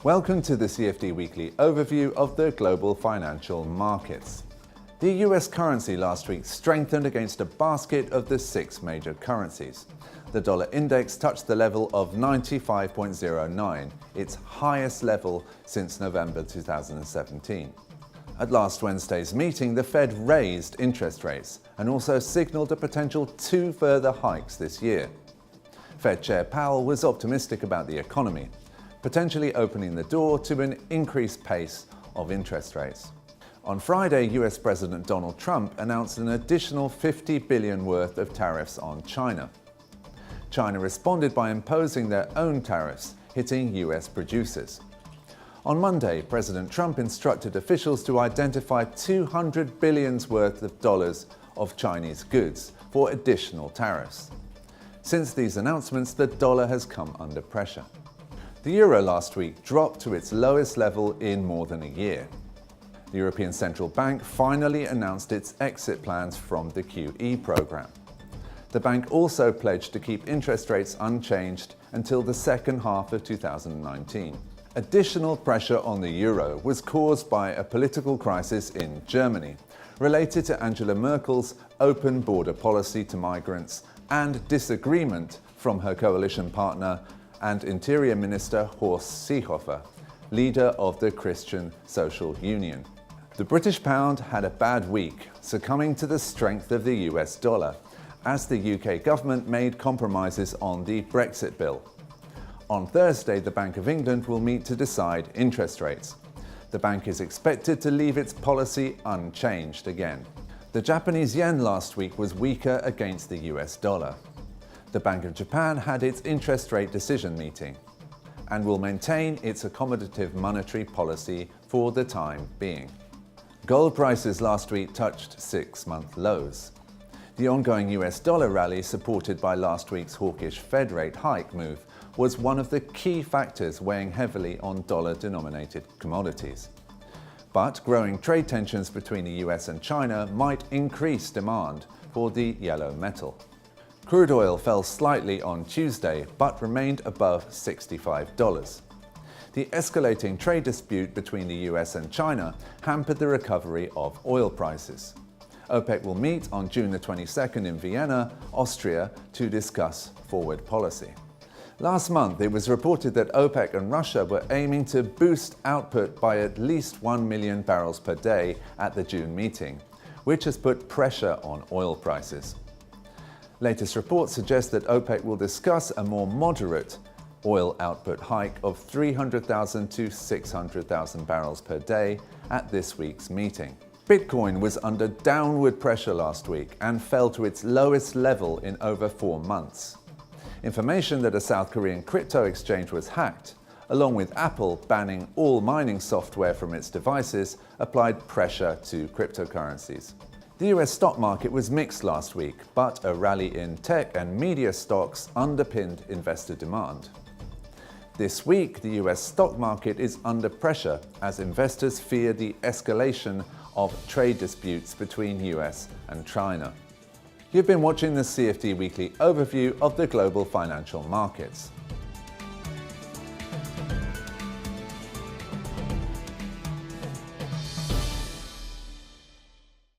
Welcome to the CFD Weekly overview of the global financial markets. The US currency last week strengthened against a basket of the 6 major currencies. The dollar index touched the level of 95.09, its highest level since November 2017. At last Wednesday's meeting, the Fed raised interest rates and also signaled a potential 2 further hikes this year. Fed Chair Powell was optimistic about the economy, potentially opening the door to an increased pace of interest rates. On Friday, US President Donald Trump announced an additional $50 billion worth of tariffs on China. China responded by imposing their own tariffs, hitting US producers. On Monday, President Trump instructed officials to identify $200 billion worth of dollars of Chinese goods for additional tariffs. Since these announcements, the dollar has come under pressure. The euro last week dropped to its lowest level in more than a year. The European Central Bank finally announced its exit plans from the QE program. The bank also pledged to keep interest rates unchanged until the second half of 2019. Additional pressure on the euro was caused by a political crisis in Germany, related to Angela Merkel's open border policy to migrants and disagreement from her coalition partner and Interior Minister Horst Seehofer, leader of the Christian Social Union. The British pound had a bad week, succumbing to the strength of the US dollar, as the UK government made compromises on the Brexit bill. On Thursday, the Bank of England will meet to decide interest rates. The bank is expected to leave its policy unchanged again. The Japanese yen last week was weaker against the US dollar. The Bank of Japan had its interest rate decision meeting and will maintain its accommodative monetary policy for the time being. Gold prices last week touched 6-month lows. The ongoing US dollar rally, supported by last week's hawkish Fed rate hike move, was one of the key factors weighing heavily on dollar-denominated commodities. But growing trade tensions between the US and China might increase demand for the yellow metal. Crude oil fell slightly on Tuesday, but remained above $65. The escalating trade dispute between the US and China hampered the recovery of oil prices. OPEC will meet on June the 22nd in Vienna, Austria, to discuss forward policy. Last month, it was reported that OPEC and Russia were aiming to boost output by at least 1 million barrels per day at the June meeting, which has put pressure on oil prices. Latest reports suggest that OPEC will discuss a more moderate oil output hike of 300,000 to 600,000 barrels per day at this week's meeting. Bitcoin was under downward pressure last week and fell to its lowest level in over 4 months. Information that a South Korean crypto exchange was hacked, along with Apple banning all mining software from its devices, applied pressure to cryptocurrencies. The US stock market was mixed last week, but a rally in tech and media stocks underpinned investor demand. This week, the US stock market is under pressure as investors fear the escalation of trade disputes between US and China. You've been watching the CFD Weekly overview of the global financial markets.